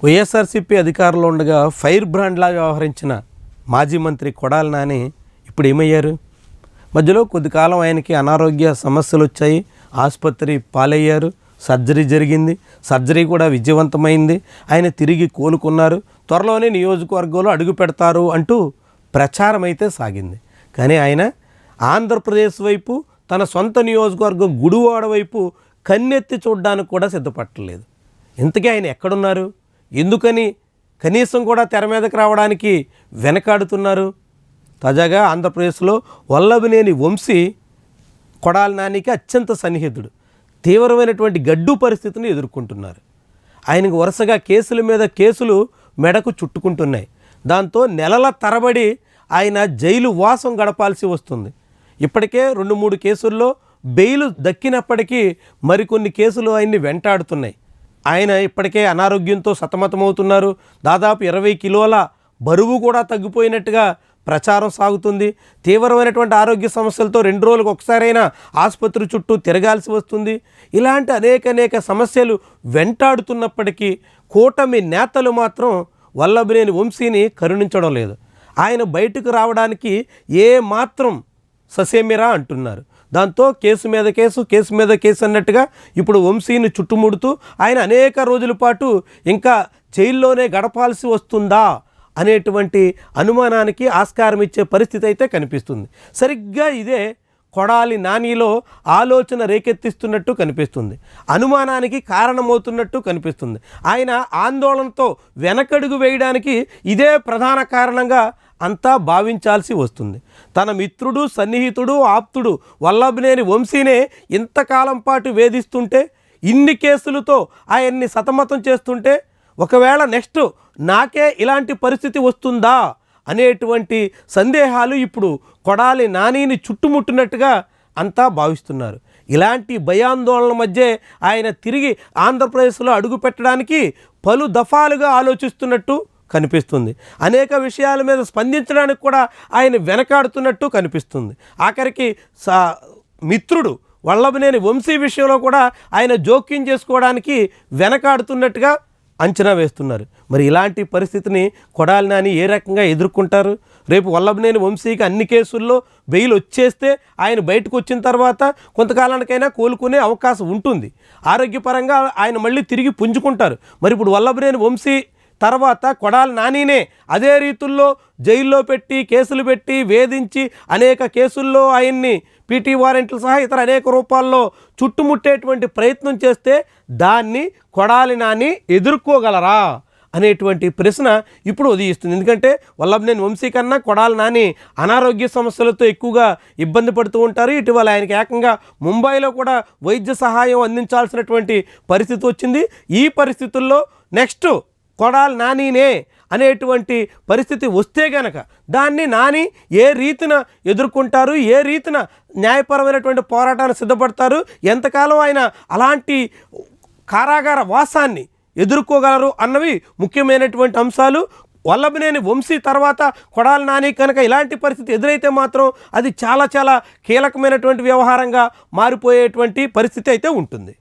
వైఎస్ఆర్సీపీ అధికారంలో ఉండగా ఫైర్ బ్రాండ్లా వ్యవహరించిన మాజీ మంత్రి కొడాలి నాని ఇప్పుడు ఏమయ్యారు? మధ్యలో కొద్ది కాలం ఆయనకి అనారోగ్య సమస్యలు వచ్చాయి, ఆసుపత్రి పాలయ్యారు, సర్జరీ జరిగింది, సర్జరీ కూడా విజయవంతమైంది, ఆయన తిరిగి కోలుకున్నారు, త్వరలోనే నియోజకవర్గంలో అడుగు పెడతారు అంటూ ప్రచారం అయితే సాగింది. కానీ ఆయన ఆంధ్రప్రదేశ్ వైపు, తన సొంత నియోజకవర్గం గుడివాడ వైపు కన్నెత్తి చూడడానికి కూడా సిద్ధపట్టలేదు. ఇంతకీ ఆయన ఎక్కడున్నారు? ఎందుకని కనీసం కూడా తెర మీదకి రావడానికి వెనకాడుతున్నారు? తాజాగా ఆంధ్రప్రదేశ్లో వల్లభనేని వంశీ కొడాలి నానికి అత్యంత సన్నిహితుడు, తీవ్రమైనటువంటి గడ్డు పరిస్థితిని ఎదుర్కొంటున్నారు. ఆయనకు వరుసగా కేసుల మీద కేసులు మెడకు చుట్టుకుంటున్నాయి. దాంతో నెలల తరబడి ఆయన జైలు వాసం గడపాల్సి వస్తుంది. ఇప్పటికే 2-3 కేసుల్లో బెయిల్ దక్కినప్పటికీ మరికొన్ని కేసులు ఆయన్ని వెంటాడుతున్నాయి. ఆయన ఇప్పటికే అనారోగ్యంతో సతమతమవుతున్నారు. దాదాపు 20 కిలోల బరువు కూడా తగ్గిపోయినట్టుగా ప్రచారం సాగుతుంది. తీవ్రమైనటువంటి ఆరోగ్య సమస్యలతో 2 రోజులకు ఒకసారైనా ఆసుపత్రి చుట్టూ తిరగాల్సి వస్తుంది. ఇలాంటి అనేక సమస్యలు వెంటాడుతున్నప్పటికీ కూటమి నేతలు మాత్రం వల్లభనేని వంశీని కరుణించడం లేదు. ఆయన బయటకు రావడానికి ఏ మాత్రం ససేమిరా అంటున్నారు. దాంతో కేసు మీద కేసు అన్నట్టుగా ఇప్పుడు వంశీని చుట్టుముడుతూ ఆయన అనేక రోజుల పాటు ఇంకా జైల్లోనే గడపాల్సి వస్తుందా అనేటువంటి అనుమానానికి ఆస్కారం ఇచ్చే పరిస్థితి అయితే కనిపిస్తుంది. సరిగ్గా ఇదే కొడాలి నానిలో ఆలోచన రేకెత్తిస్తున్నట్టు కనిపిస్తుంది, అనుమానానికి కారణమవుతున్నట్టు కనిపిస్తుంది. ఆయన ఆందోళనతో వెనకడుగు వేయడానికి ఇదే ప్రధాన కారణంగా అంతా భావించాల్సి వస్తుంది. తన మిత్రుడు, సన్నిహితుడు, ఆప్తుడు వల్లభనేని వంశీనే ఇంతకాలం పాటు వేధిస్తుంటే, ఇన్ని కేసులతో ఆయన్ని సతమతం చేస్తుంటే, ఒకవేళ నెక్స్ట్ నాకే ఇలాంటి పరిస్థితి వస్తుందా అనేటువంటి సందేహాలు ఇప్పుడు కొడాలి నానిని చుట్టుముట్టినట్టుగా అంతా భావిస్తున్నారు. ఇలాంటి భయాందోళనల మధ్య ఆయన తిరిగి ఆంధ్రప్రదేశ్లో అడుగు పెట్టడానికి పలు దఫాలుగా ఆలోచిస్తున్నట్టు కనిపిస్తుంది. అనేక విషయాల మీద స్పందించడానికి కూడా ఆయన వెనకాడుతున్నట్టు కనిపిస్తుంది. ఆఖరికి మిత్రుడు వల్లభనేని వంశీ విషయంలో కూడా ఆయన జోక్యం చేసుకోవడానికి వెనకాడుతున్నట్టుగా అంచనా వేస్తున్నారు. మరి ఇలాంటి పరిస్థితిని కొడాలి నాని ఏ రకంగా ఎదుర్కొంటారు? రేపు వల్లభనేని వంశీకి అన్ని కేసుల్లో బెయిల్ వచ్చేస్తే ఆయన బయటకు వచ్చిన తర్వాత కొంతకాలానికైనా కోలుకునే అవకాశం ఉంటుంది. ఆరోగ్యపరంగా ఆయన మళ్ళీ తిరిగి పుంజుకుంటారు. మరి ఇప్పుడు వల్లభనేని వంశీ తర్వాత కొడాలి నానినే అదే రీతుల్లో జైల్లో పెట్టి, కేసులు పెట్టి, వేధించి అనేక కేసుల్లో ఆయన్ని పీటీ వారెంట్లు సహా ఇతర అనేక రూపాల్లో చుట్టుముట్టేటువంటి ప్రయత్నం చేస్తే దాన్ని కొడాలి నాని ఎదుర్కోగలరా అనేటువంటి ప్రశ్న ఇప్పుడు ఉదయిస్తుంది. ఎందుకంటే వల్లభనేని వంశీ కన్నా కొడాలి నాని అనారోగ్య సమస్యలతో ఎక్కువగా ఇబ్బంది పడుతూ ఉంటారు. ఇటీవల ఆయనకి ఏకంగా ముంబైలో కూడా వైద్య సహాయం అందించాల్సినటువంటి పరిస్థితి వచ్చింది. ఈ పరిస్థితుల్లో నెక్స్ట్ కొడాలి నానినే అనేటువంటి పరిస్థితి వస్తే గనక దాన్ని నాని ఏ రీతిన ఎదుర్కొంటారు, ఏ రీతిన న్యాయపరమైనటువంటి పోరాటాన్ని సిద్ధపడతారు, ఎంతకాలం ఆయన అలాంటి కారాగార వాసాన్ని ఎదుర్కోగలరు అన్నవి ముఖ్యమైనటువంటి అంశాలు. వల్లభనేని వంశీ తర్వాత కొడాలి నాని కనుక ఇలాంటి పరిస్థితి ఎదురైతే మాత్రం అది చాలా కీలకమైనటువంటి వ్యవహారంగా మారిపోయేటువంటి పరిస్థితి అయితే ఉంటుంది.